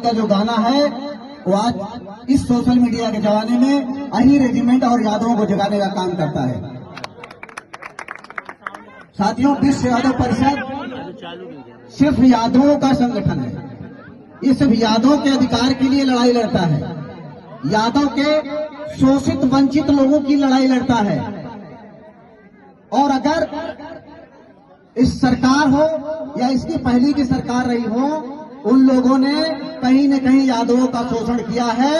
का जो गाना है वो आज इस सोशल मीडिया के जमाने में अही रेजिमेंट और यादवों को जगाने का काम करता है। साथियों, विश्व यादव परिषद सिर्फ यादवों का संगठन है। ये सिर्फ यादवों के अधिकार के लिए लड़ाई लड़ता है, यादव के शोषित वंचित लोगों की लड़ाई लड़ता है। और अगर इस सरकार हो या इसकी पहली की सरकार रही हो, उन लोगों ने कहीं न कहीं यादवों का शोषण किया है।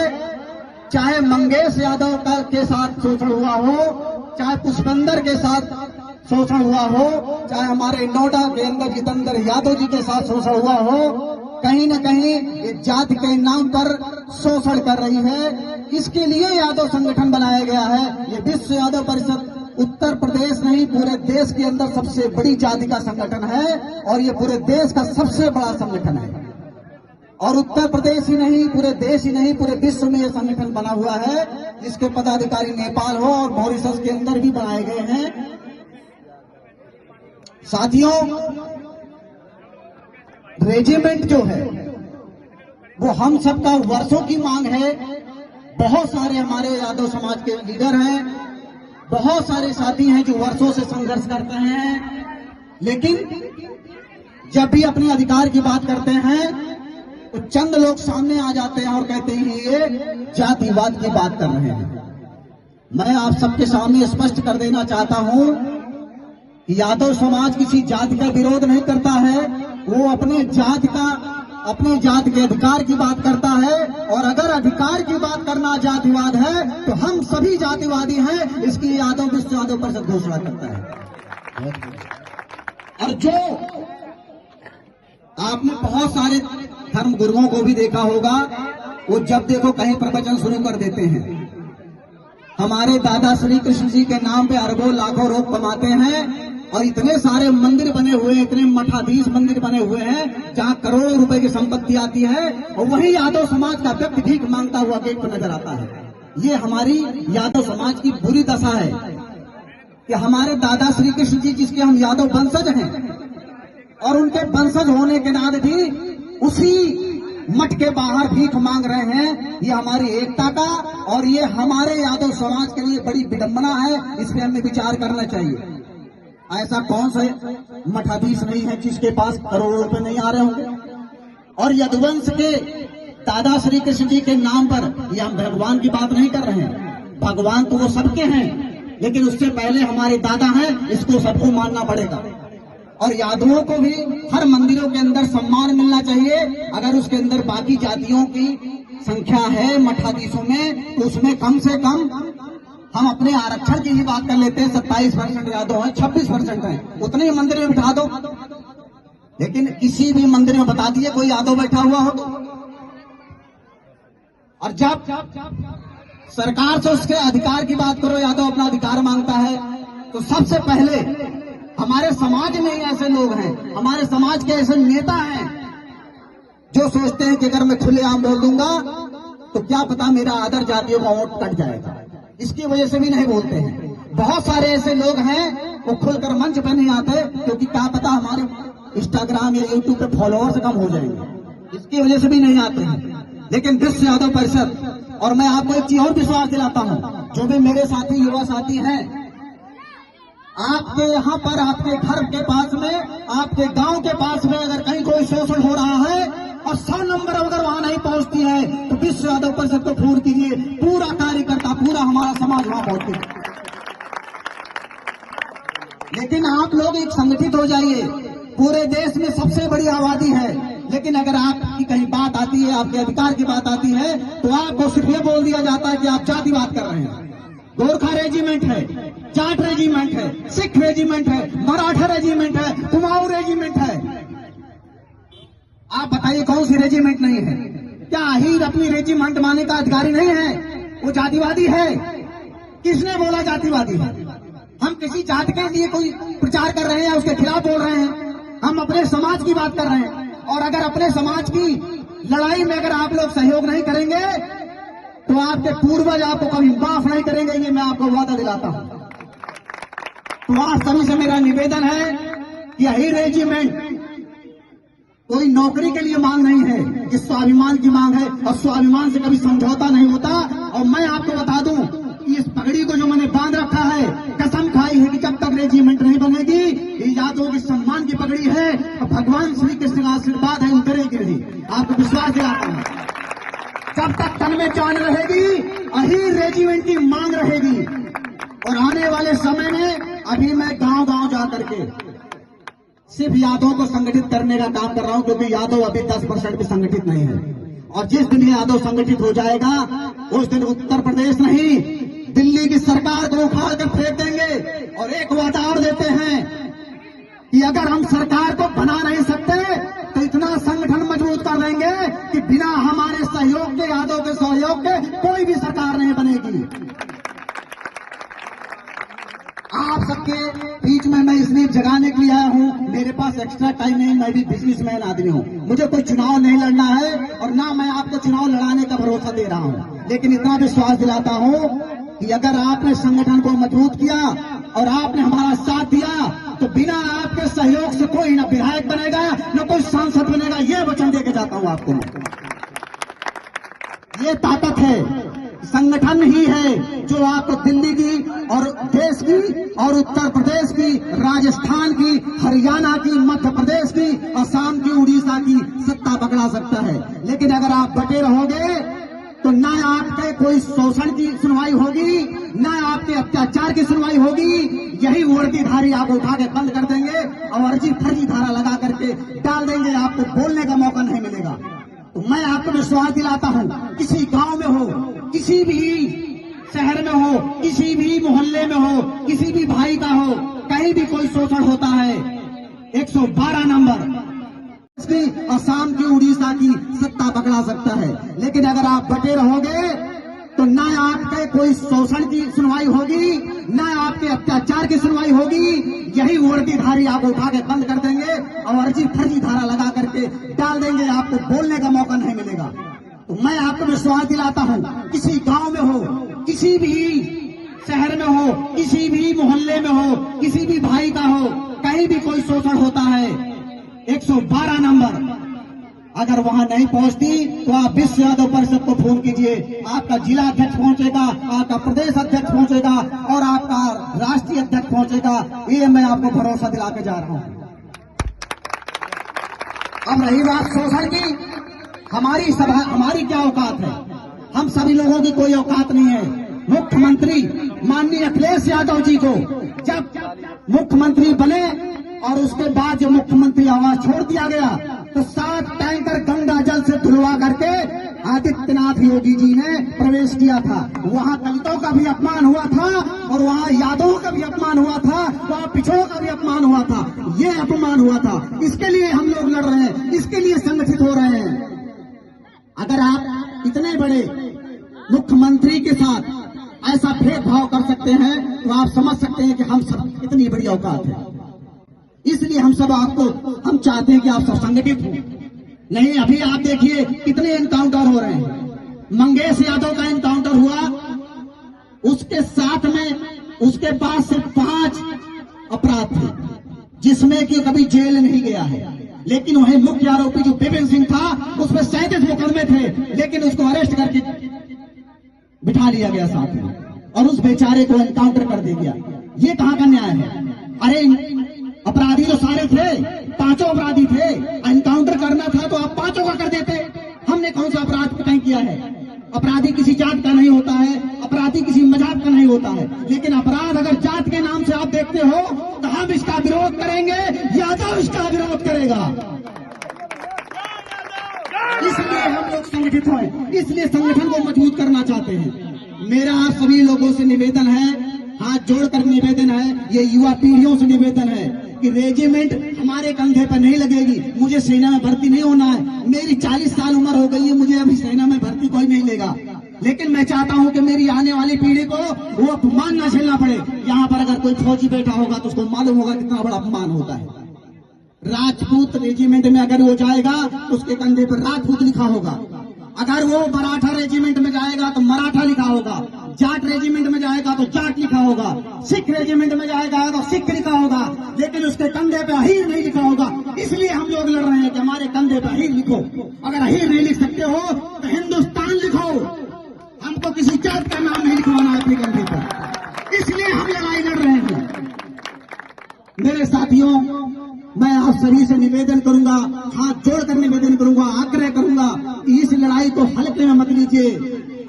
चाहे मंगेश यादव का के साथ शोषण हुआ हो, चाहे पुष्पेंद्र के साथ शोषण हुआ हो, चाहे हमारे नोएडा के अंदर जितेंद्र यादव जी के साथ शोषण हुआ हो, कहीं न कहीं इस जाति के नाम पर शोषण कर रही है। इसके लिए यादव संगठन बनाया गया है। ये विश्व यादव परिषद उत्तर प्रदेश नहीं, पूरे देश के अंदर सबसे बड़ी जाति का संगठन है और ये पूरे देश का सबसे बड़ा संगठन है। और उत्तर प्रदेश ही नहीं, पूरे देश ही नहीं, पूरे विश्व में ये संगठन बना हुआ है, जिसके पदाधिकारी नेपाल हो और मॉरिशस के अंदर भी बनाए गए हैं। साथियों, रेजिमेंट जो है वो हम सबका वर्षों की मांग है। बहुत सारे हमारे यादव समाज के लीडर हैं, बहुत सारे साथी हैं जो वर्षों से संघर्ष करते हैं, लेकिन जब भी अपने अधिकार की बात करते हैं तो चंद लोग सामने आ जाते हैं और कहते हैं ये जातिवाद की बात कर रहे हैं। मैं आप सबके सामने स्पष्ट कर देना चाहता हूं कि यादव समाज किसी जाति का विरोध नहीं करता है, वो अपने जाति के अधिकार की बात करता है। और अगर अधिकार की बात करना जातिवाद है तो हम सभी जातिवादी हैं, इसकी यादव विश्व यादव परिषद घोषणा करता है। और जो आपने बहुत सारे धर्म गुरुओं को भी देखा होगा, वो जब देखो कहीं प्रवचन शुरू कर देते हैं। हमारे दादा श्री कृष्ण जी के नाम पे अरबों लाखों लोग कमाते हैं और इतने सारे मंदिर बने हुए हैं, इतने मठाधीश मंदिर बने हुए हैं जहां करोड़ों रुपए की संपत्ति आती है, और वही यादव समाज का व्यक्ति भीख मांगता हुआ गेट पर नजर आता है। ये हमारी यादव समाज की बुरी दशा है कि हमारे दादा श्री कृष्ण जी, जिसके हम यादव वंशज हैं, और उनके वंशज होने के नाते भी उसी मठ के बाहर भीख मांग रहे हैं। ये हमारी एकता का और ये हमारे यादव समाज के लिए बड़ी विडंबना है। इस पर हमें विचार करना चाहिए। ऐसा कौन सा मठाधीश नहीं है जिसके पास करोड़ों रुपए नहीं आ रहे होंगे। और यदुवंश के दादा श्री कृष्ण जी के नाम पर ये हम भगवान की बात नहीं कर रहे हैं, भगवान तो वो सबके हैं, लेकिन उससे पहले हमारे दादा हैं, इसको सबको मानना पड़ेगा। और यादवों को भी हर मंदिरों के अंदर सम्मान मिलना चाहिए। अगर उसके अंदर बाकी जातियों की संख्या है मठाधीशों में, तो उसमें कम से कम हम अपने आरक्षण की ही बात कर लेते हैं। 27% यादव हैं, 26% हैं, उतने ही मंदिर में बिठा दो। लेकिन किसी भी मंदिर में बता दिए कोई यादव बैठा हुआ हो तो। और जब सरकार से उसके अधिकार की बात करो, यादव अपना अधिकार मांगता है, तो सबसे पहले हमारे समाज में ही ऐसे लोग हैं, हमारे समाज के ऐसे नेता हैं जो सोचते हैं कि अगर मैं खुलेआम बोल दूंगा तो क्या पता मेरा अदर जातियों का वोट कट जाएगा, इसकी वजह से भी नहीं बोलते हैं। बहुत सारे ऐसे लोग हैं वो खुलकर मंच पे नहीं आते क्योंकि क्या पता हमारे इंस्टाग्राम या यूट्यूब पे फॉलोअर्स कम हो जाएंगे, इसकी वजह से भी नहीं आते हैं। लेकिन विश्व यादव परिषद, और मैं आपको एक चीज और विश्वास दिलाता हूं, जो भी मेरे साथी युवा साथी हैं, आपके यहाँ पर, आपके घर के पास में, आपके गांव के पास में अगर कहीं कोई शोषण हो रहा है और 100 नंबर अगर वहां नहीं पहुंचती है तो विश्व यादव परिषद को फोन कीजिए, पूरा कार्यकर्ता, पूरा हमारा समाज वहां पहुंचती है। लेकिन आप लोग एक संगठित हो जाइए। पूरे देश में सबसे बड़ी आबादी है, लेकिन अगर आपकी कहीं बात आती है, आपके अधिकार की बात आती है, तो आपको सिर्फ ये बोल दिया जाता है कि आप जातिवाद कर रहे हैं। गोरखा रेजिमेंट है, जाट रेजिमेंट है, सिख रेजिमेंट है, मराठा रेजिमेंट है, कुमाऊं रेजिमेंट है। आप बताइए कौन सी रेजिमेंट नहीं है? क्या अहीर अपनी रेजिमेंट मानने का अधिकारी नहीं है? वो जातिवादी है। किसने बोला जातिवादी है? हम किसी जाति के लिए कोई प्रचार कर रहे हैं, उसके खिलाफ बोल रहे हैं? हम अपने समाज की बात कर रहे हैं। और अगर अपने समाज की लड़ाई में अगर आप लोग सहयोग नहीं करेंगे तो आपके पूर्वज आपको कभी माफ नहीं करेंगे, ये मैं आपको वादा दिलाता हूं। तो आप सभी से मेरा निवेदन है कि यही रेजिमेंट कोई नौकरी के लिए मांग नहीं है, ये स्वाभिमान की मांग है और स्वाभिमान से कभी समझौता नहीं होता। और मैं आपको बता दूं कि इस पगड़ी को जो मैंने बांध रखा है, कसम खाई है कि जब तक रेजिमेंट नहीं बनेगी, ये यादों की सम्मान की पगड़ी है और भगवान श्री कृष्ण का आशीर्वाद है, उतरेगी नहीं। आपको विश्वास दिलाता हूं, जब तक तन में जान रहेगी यही रेजिमेंट की मांग रहेगी। और आने वाले समय में अभी मैं गांव गांव जा करके सिर्फ यादव को संगठित करने का काम कर रहा हूं, क्योंकि यादव अभी 10% भी संगठित नहीं है। और जिस दिन यादव संगठित हो जाएगा उस दिन उत्तर प्रदेश नहीं, दिल्ली की सरकार को उखाड़ कर फेंक देंगे। और एक वादा और देते हैं कि अगर हम सरकार को बना नहीं सकते तो इतना संगठन मजबूत कर देंगे कि बिना हमारे सहयोग के, यादव के सहयोग के कोई भी सरकार नहीं बनेगी। आप सबके बीच में मैं इसलिए जगाने के लिए आया हूं, मेरे पास एक्स्ट्रा टाइम नहीं, मैं भी बिजनेसमैन आदमी हूं, मुझे कोई चुनाव नहीं लड़ना है और ना मैं आपको चुनाव लड़ाने का भरोसा दे रहा हूं। लेकिन इतना विश्वास दिलाता हूं कि अगर आपने संगठन को मजबूत किया और आपने हमारा साथ दिया तो बिना आपके सहयोग से कोई न विधायक बनेगा न कोई सांसद बनेगा, ये वचन देके जाता हूं आपको। ये ताकत है, संगठन ही है जो आपको दिल्ली की और देश की और उत्तर प्रदेश की, राजस्थान की, हरियाणा की, मध्य प्रदेश की, असम की, उड़ीसा की सत्ता पकड़ा सकता है। लेकिन अगर आप बटे रहोगे तो न आपके कोई शोषण की सुनवाई होगी, न आपके अत्याचार की सुनवाई होगी। यही वर्दीधारी आपको उठा के बंद कर देंगे और अर्जी फर्जी धारा लगा करके डाल देंगे, आपको बोलने का मौका नहीं मिलेगा। तो मैं आपको विश्वास दिलाता हूं, किसी गांव में हो, किसी भी शहर में हो, किसी भी मोहल्ले में हो, किसी भी भाई का हो, कहीं भी कोई शोषण होता है, 112 नंबर की, असम की, उड़ीसा की सत्ता पकड़ा सकता है। लेकिन अगर आप बटे रहोगे तो न आपके कोई शोषण की सुनवाई होगी, न आपके अत्याचार की सुनवाई होगी। यही वर्दीधारी आपको उठा के बंद कर देंगे और अर्जी फर्जी धारा लगा करके डाल देंगे, आपको बोलने का मौका नहीं मिलेगा। तो मैं आपको विश्वास दिलाता हूं, किसी गांव में हो, किसी भी शहर में हो, किसी भी मोहल्ले में हो, किसी भी भाई का हो, कहीं भी कोई शोषण होता है, 112 नंबर अगर वहां नहीं पहुंचती तो आप विश्व यादव परिषद को फोन कीजिए, आपका जिला अध्यक्ष पहुंचेगा, आपका प्रदेश अध्यक्ष पहुंचेगा और आपका राष्ट्रीय अध्यक्ष पहुंचेगा। ये मैं आपको भरोसा दिला के जा रहा हूं। अब रही बात शोषण की, हमारी सभा, हमारी क्या औकात है? हम सभी लोगों की कोई औकात नहीं है। मुख्यमंत्री माननीय अखिलेश यादव जी को जब मुख्यमंत्री बने और उसके बाद जब मुख्यमंत्री आवास छोड़ दिया गया तो 7 टैंकर गंगा जल से धुलवा करके आदित्यनाथ योगी जी ने प्रवेश किया था। वहां दलितों का भी अपमान हुआ था और वहां यादवों का भी अपमान हुआ था, वहां पिछड़ों का भी अपमान हुआ था। ये अपमान हुआ था, इसके लिए हम लोग लड़ रहे हैं, इसके लिए संगठित हो रहे हैं। अगर आप इतने बड़े मुख्यमंत्री के साथ ऐसा भेदभाव कर सकते हैं तो आप समझ सकते हैं कि हम सब कितनी बड़ी औकात है। इसलिए हम सब हम चाहते हैं कि आप सब संगठित हो। नहीं, अभी आप देखिए कितने एनकाउंटर हो रहे हैं। मंगेश यादव का एनकाउंटर हुआ, उसके साथ में उसके पास सिर्फ 5 अपराध थे जिसमें कि कभी जेल नहीं गया है। लेकिन वही मुख्य आरोपी जो विपिन सिंह था उसमें 37 मुकदमे थे, लेकिन उसको अरेस्ट करके बिठा लिया गया साथ में और उस बेचारे को एनकाउंटर कर दिया गया। ये कहां का न्याय है? अरे अपराधी तो सारे थे, 5 अपराधी थे, एनकाउंटर करना था तो आप 5 का कर देते। हमने कौन सा अपराध तय किया है? अपराधी किसी जात का नहीं होता है, अपराधी किसी मजाक का नहीं होता है। लेकिन अपराध अगर जात के नाम से आप देखते हो तो हम इसका विरोध करेंगे, यादव इसका विरोध करेगा। इसलिए हम लोग संगठित हैं, इसलिए संगठन को मजबूत करना चाहते हैं। मेरा आप सभी लोगों से निवेदन है, हाथ जोड़कर निवेदन है, ये युवा पीढ़ियों से निवेदन है कि रेजिमेंट हमारे कंधे पर नहीं लगेगी। मुझे सेना में भर्ती नहीं होना है, मेरी 40 साल उम्र हो गई है, मुझे अभी सेना में भर्ती कोई नहीं लेगा। लेकिन मैं चाहता हूं कि मेरी आने वाली पीढ़ी को वो अपमान न झेलना पड़े। यहाँ पर अगर कोई फौजी बैठा होगा तो उसको मालूम होगा कितना बड़ा अपमान होता है। राजपूत रेजिमेंट में अगर वो जाएगा तो उसके कंधे पर राजपूत लिखा होगा, अगर वो मराठा रेजिमेंट में जाएगा तो मराठा लिखा होगा। जाट रेजिमेंट में जाएगा तो जाट लिखा होगा, सिख रेजिमेंट में जाएगा तो सिख लिखा होगा, लेकिन उसके कंधे पे अहीर नहीं लिखा होगा। इसलिए हम लोग लड़ रहे हैं कि हमारे कंधे पे अहीर लिखो। अगर अहीर नहीं लिख सकते हो तो हिंदुस्तान लिखो। हमको किसी जात का नाम नहीं लिखवाना है अपने कंधे पर, इसलिए हम लड़ाई लड़ रहे हैं। मेरे साथियों, मैं आप सभी से निवेदन करूंगा, हाथ जोड़कर निवेदन करूंगा, आग्रह करूंगा कि इस लड़ाई को हल्के में मत लीजिए।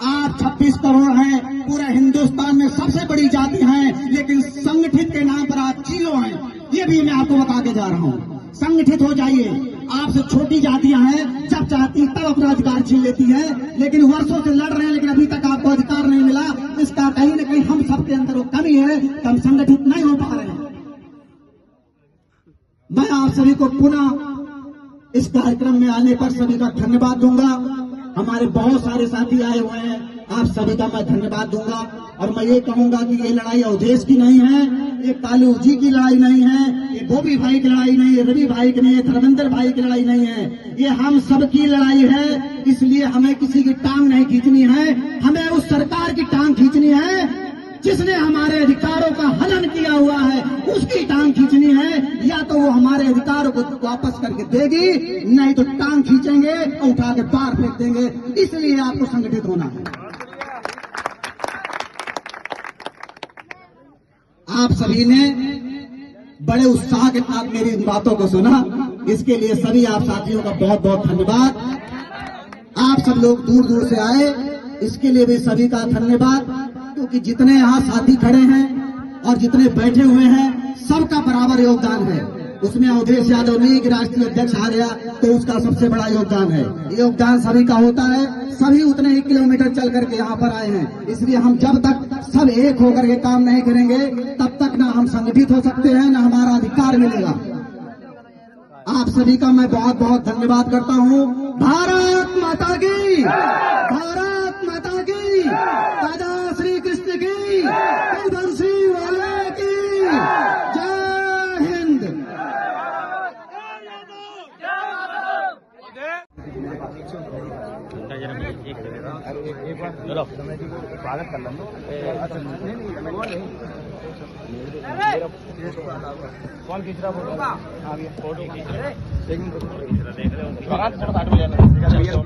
आप 26 करोड़ हैं, पूरे हिंदुस्तान में सबसे बड़ी जाति हैं, लेकिन संगठित के नाम पर आप जीरो हैं। ये भी मैं आपको बता के जा रहा हूं। संगठित हो जाइए। आपसे छोटी जातियां हैं, जब चाहती तब अपना अधिकार छीन लेती है, लेकिन वर्षों से लड़ रहे हैं, लेकिन अभी तक आपको अधिकार नहीं मिला। इसका कहीं न कहीं हम सबके अंदर वो कमी है कि हम संगठित नहीं हो पा रहे हैं। मैं आप सभी को पुनः इस कार्यक्रम में आने पर सभी का धन्यवाद दूंगा। हमारे बहुत सारे साथी आए हुए हैं, आप सभी का मैं धन्यवाद दूंगा। और मैं ये कहूंगा कि ये लड़ाई अवधेश की नहीं है, ये कालू जी की लड़ाई नहीं है, ये बोबी भाई की लड़ाई नहीं है, रवि भाई की नहीं है, धर्मेंद्र भाई की लड़ाई नहीं है, ये हम सब की लड़ाई है। इसलिए हमें किसी की टांग नहीं खींचनी है, हमें उस सरकार की टांग खींचनी है जिसने हमारे अधिकारों का हनन किया हुआ है, उसकी टांग खींचनी है। या तो वो हमारे अधिकारों को वापस करके देगी, नहीं तो टांग खींचेंगे और उठा के बाहर फेंक देंगे। इसलिए आपको संगठित होना है। आप सभी ने बड़े उत्साह के साथ मेरी इन बातों को सुना, इसके लिए सभी आप साथियों का बहुत बहुत धन्यवाद। आप सब लोग दूर दूर से आए, इसके लिए भी सभी का धन्यवाद। क्योंकि जितने यहाँ साथी खड़े हैं और जितने बैठे हुए हैं, सबका बराबर योगदान है। उसमें अवधेश यादव नहीं कि राष्ट्रीय अध्यक्ष आ गया तो उसका सबसे बड़ा योगदान है। योगदान सभी का होता है, सभी उतने ही किलोमीटर चल करके यहाँ पर आए हैं। इसलिए हम जब तक सब एक होकर के काम नहीं करेंगे, तब तक ना हम संगठित हो सकते हैं, ना हमारा अधिकार मिलेगा। आप सभी का मैं बहुत बहुत धन्यवाद करता हूँ। भारत माता की, भारत माता की, राजा श्री कृष्ण की, बंसी वाले की जय हिंद। स्वागत कर लो। कौन खींच रहा फोटो? फोटो खींच रहे, एक मिनट देख रहे हो।